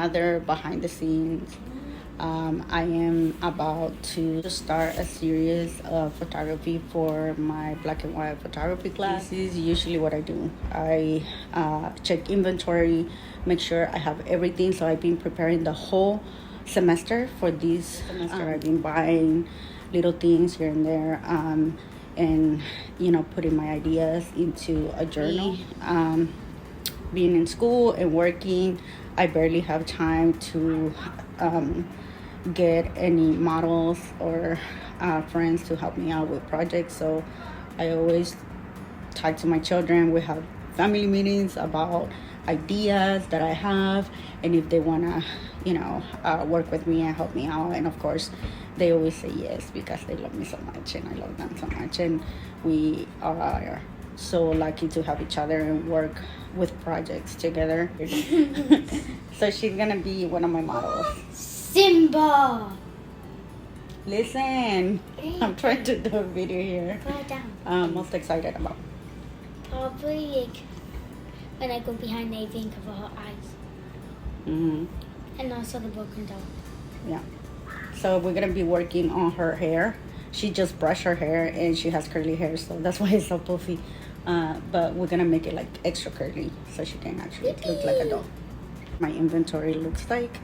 Other behind the scenes, I am about to start a series of photography for my black and white photography class. This is usually what I do. I check inventory, make sure I have everything. So I've been preparing the whole semester for this semester. I've been buying little things here and there, and putting my ideas into a journal. Being in school and working, I barely have time to get any models or friends to help me out with projects. So I always talk to my children. We have family meetings about ideas that I have, and if they want to work with me and help me out. And of course they always say yes because they love me so much and I love them so much, and we are so lucky to have each other and work with projects together. So she's gonna be one of my models. Simba! Listen, I'm trying to do a video here. Put it down. I'm most excited about. Probably when I go behind Navy and cover her eyes. Mm-hmm. And also the broken doll. Yeah. So we're gonna be working on her hair. She just brushed her hair and she has curly hair, so that's why it's so puffy. But we're gonna make it like extra curly so she can actually look like a doll. My inventory looks like.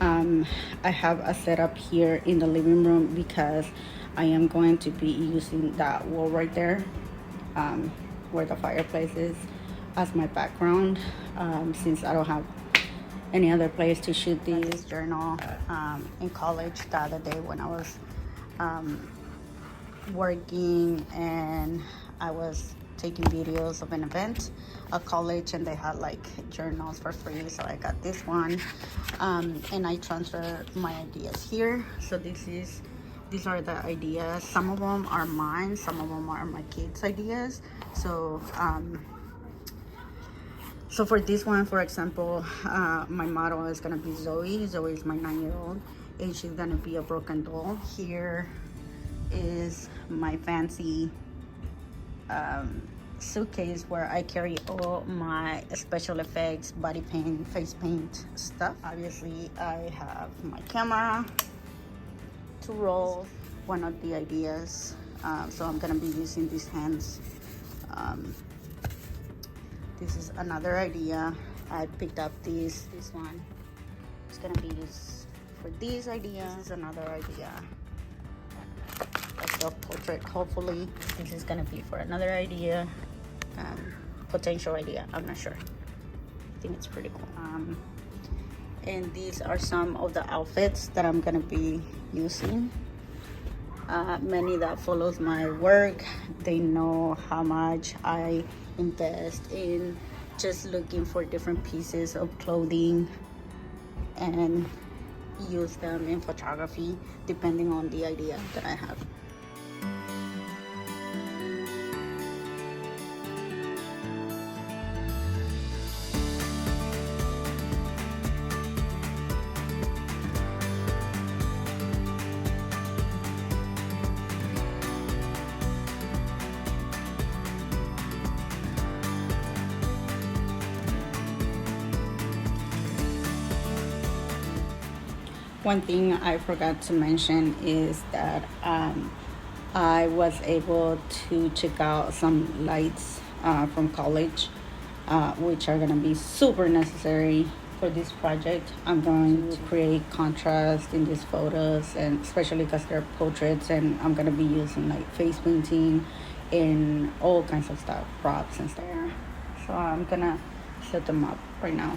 I have a setup here in the living room because I am going to be using that wall right there, where the fireplace is, as my background, since I don't have any other place to shoot this journal. In college the other day when I was working and I was taking videos of an event at college, and they had like journals for free, so I got this one, and I transfer my ideas here. So these are the ideas. Some of them are mine, some of them are my kids' ideas. So so for this one, for example, my model is gonna be Zoe. Zoe is my 9-year-old, and she's gonna be a broken doll. Here is my fancy suitcase where I carry all my special effects, body paint, face paint stuff. Obviously, I have my camera to roll. One of the ideas, so I'm gonna be using these hands. This is another idea. I picked up this one. It's gonna be used for these ideas. This is another idea. A self-portrait. Hopefully this is gonna be for another idea, potential idea. I'm not sure. I think it's pretty cool. And these are some of the outfits that I'm gonna be using. Many that follows my work, they know how much I invest in just looking for different pieces of clothing and use them in photography depending on the idea that I have. One thing I forgot to mention is that I was able to check out some lights from college, which are going to be super necessary for this project. I'm going to create contrast in these photos, and especially because they're portraits, and I'm going to be using like face painting and all kinds of stuff, props and stuff. So I'm going to set them up right now.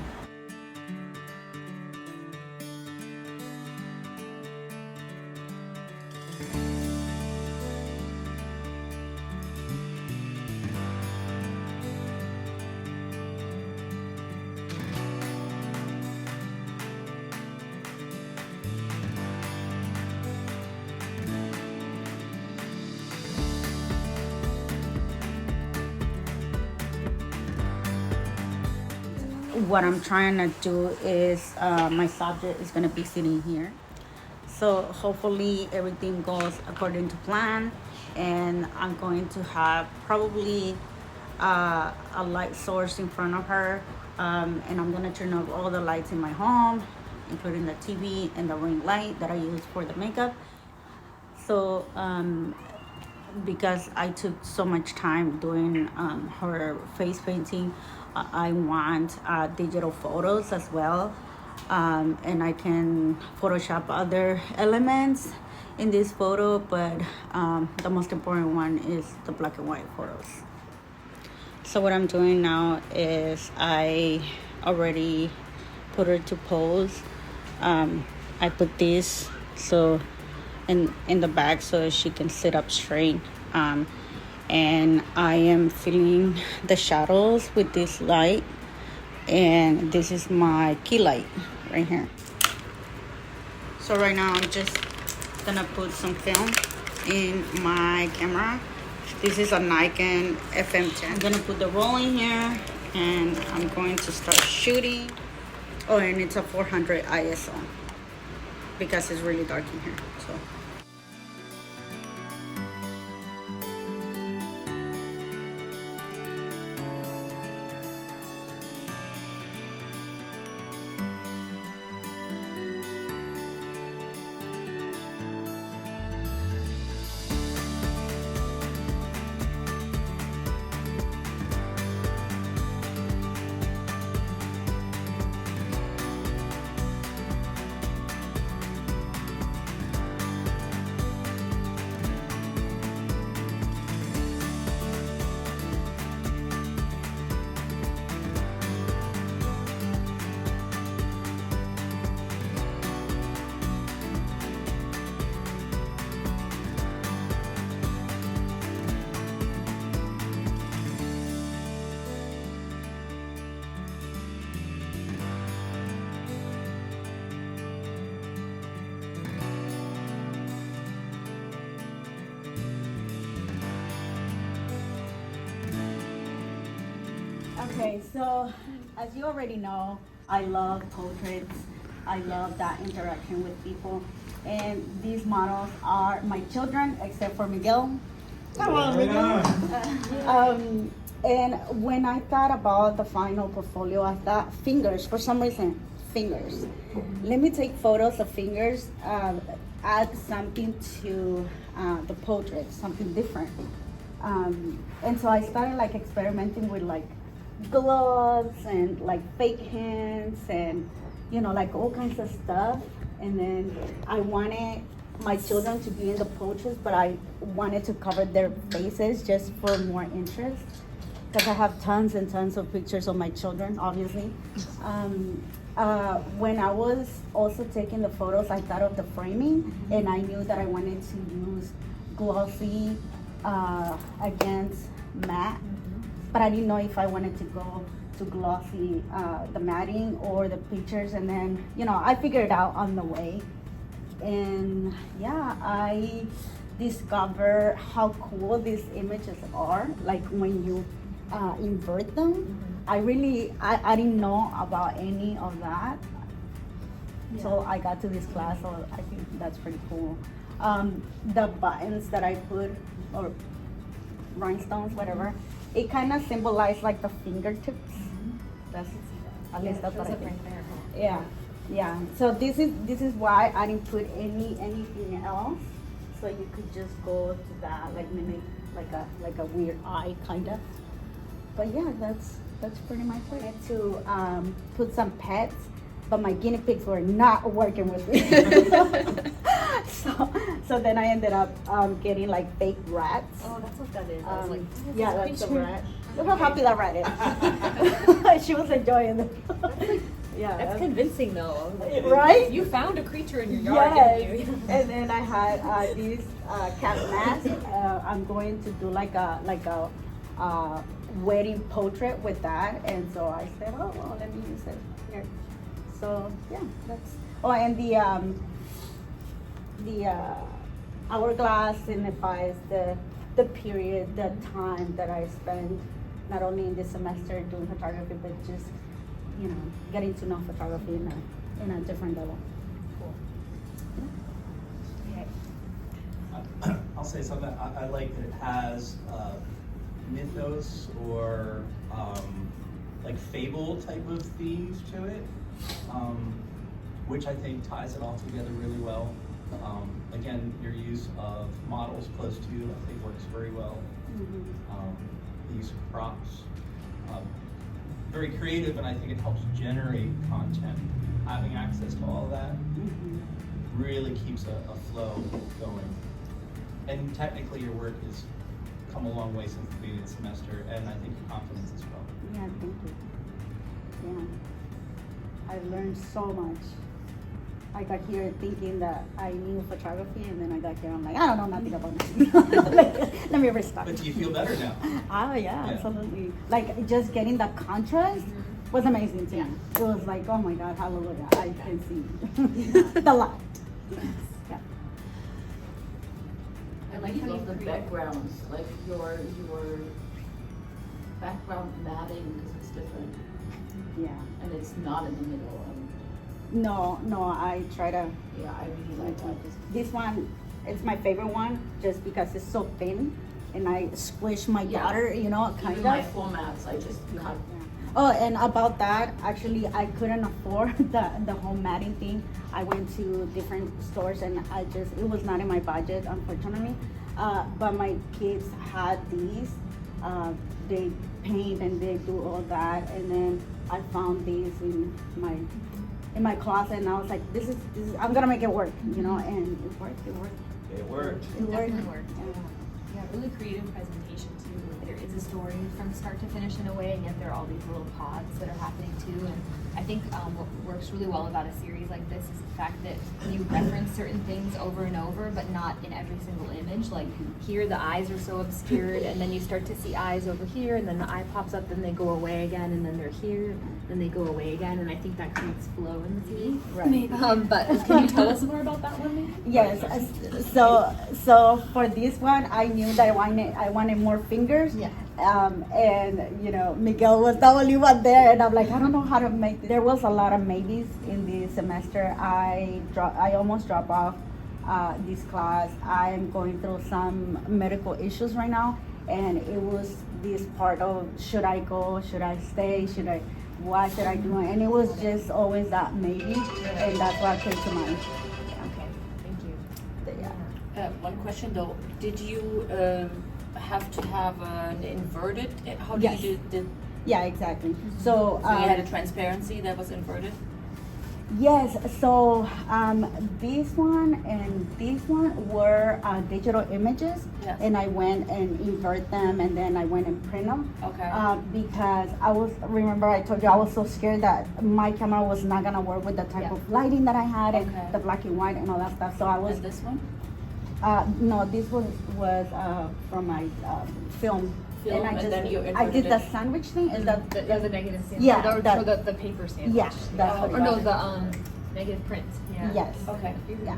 What I'm trying to do is my subject is going to be sitting here, so hopefully everything goes according to plan, and I'm going to have probably a light source in front of her, and I'm going to turn off all the lights in my home including the TV and the ring light that I use for the makeup. So because I took so much time doing her face painting, I want digital photos as well. And I can Photoshop other elements in this photo, but the most important one is the black and white photos. So what I'm doing now is I already put her to pose. I put this so in the back so she can sit up straight. And I am filling the shadows with this light, and this is my key light right here. So right now I'm just gonna put some film in my camera. This is a Nikon FM10. I'm gonna put the roll in here and I'm going to start shooting. Oh, and it's a 400 ISO because it's really dark in here. So. Okay, so as you already know, I love portraits. I love that interaction with people. And these models are my children, except for Miguel. Hello, Miguel. And when I thought about the final portfolio, I thought fingers, for some reason, fingers. Let me take photos of fingers, add something to the portrait, something different. And so I started like experimenting with like gloves and like fake hands and like all kinds of stuff. And then I wanted my children to be in the portraits, but I wanted to cover their faces just for more interest, because I have tons and tons of pictures of my children, obviously. When I was also taking the photos, I thought of the framing, and I knew that I wanted to use glossy against matte, but I didn't know if I wanted to go to glossy, the matting or the pictures. And then, I figured it out on the way. And yeah, I discovered how cool these images are, like when you invert them. I didn't know about any of that. Yeah. So I got to this class, so I think that's pretty cool. The buttons that I put, or rhinestones, whatever, it kind of symbolized like the fingertips. That's at least that's what I think. Yeah. So this is why I didn't put anything else. So you could just go to that, like mimic like a weird eye kind of. But yeah, that's pretty much it. I had to put some pets, but my guinea pigs were not working with me. So then I ended up getting like fake rats. Oh, that's what that is. I was like, yeah, that's a rat. Look how happy that rat is. She was enjoying it. Yeah, that's convincing though. Like, right? You found a creature in your yard, didn't you? And then I had these cat masks. I'm going to do like a wedding portrait with that, and so I said, oh well, let me use it here. So yeah, that's. Oh, and the hourglass signifies the period, the time that I spent not only in this semester doing photography, but just getting to know photography in a different level. Cool. Yeah. I'll say something. I like that it has mythos or like fable type of themes to it. which I think ties it all together really well. Again, your use of models close to you, I think works very well. The use of props, very creative, and I think it helps generate content. Having access to all of that really keeps a flow going. And technically your work has come a long way since the beginning of the semester, and I think your confidence as well. Yeah, thank you. Yeah. I learned so much. I got here thinking that I knew photography, and then I got here, I'm like, I don't know nothing about this. Let me restart. But do you feel better now? Oh, yeah, absolutely. Like, just getting that contrast was amazing to me. It was like, oh my God, hallelujah, I can see the light. Yeah. I like how the backgrounds, like your background matting, because it's different. Yeah. And it's not in the middle. No, I try to. Yeah, I really like that. This one, it's my favorite one, just because it's so thin, and I squish my daughter, you know, kind Even of. my formats, I just cut. Oh, and about that, actually, I couldn't afford the home matting thing. I went to different stores, and it was not in my budget, unfortunately. But my kids had these. They paint and they do all that, and then I found these in my closet, and I was like, this is I'm gonna make it work, you know, and it worked. It worked. It worked. Definitely worked. Yeah, really creative presentation too. There is a story from start to finish in a way, and yet there are all these little pods that are happening too. And I think what works really well about a series like this is the fact that you reference certain things over and over, but not in every single image. Like here, the eyes are so obscured, and then you start to see eyes over here, and then the eye pops up, then they go away again, and then they're here, then they go away again, and I think that creates flow in the series. Right. But can you tell us more about that one, maybe? Yes. So for this one, I knew that I wanted more fingers. Yeah. And you know, Miguel was the only one there, and I'm like, I don't know how to make. There was a lot of maybes in the semester. I almost dropped off this class. I am going through some medical issues right now, and it was this part of, should I go? Should I stay? What should I do? And it was just always that maybe, and that's what came to mind. Okay, thank you. Yeah. One question though, did you have to have an inverted? How did Yes. you do? Yeah, exactly. So So you had a transparency that was inverted? yes, so this one and this one were digital images, Yes. and I went and invert them, and then I went and print them. Okay. Because remember I told you I was so scared that my camera was not gonna work with the type of lighting that I had, and Okay. the black and white and all that stuff. So I was And this one? no, this was from my film. Film, and and then you I did the inverted it. sandwich thing. Is that The negative sandwich. Yeah, Or that- the paper sandwich. Yeah, that's what it Or no, was. the negative print. Yeah. Yes. Okay. Yeah.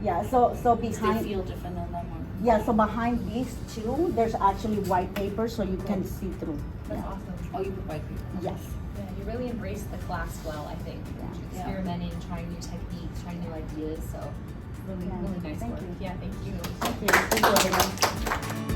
Yeah, so They behind feel different than that one. so behind these two, there's actually white paper, so you can see through. That's Yeah. awesome. Oh, you put white paper. Yes. Yeah, you really embraced the class well, I think. Yeah. Experimenting, trying new techniques, trying new ideas. So really, Yeah. really nice Thank work. you. Yeah, thank you. Thank you. Thank you, everyone.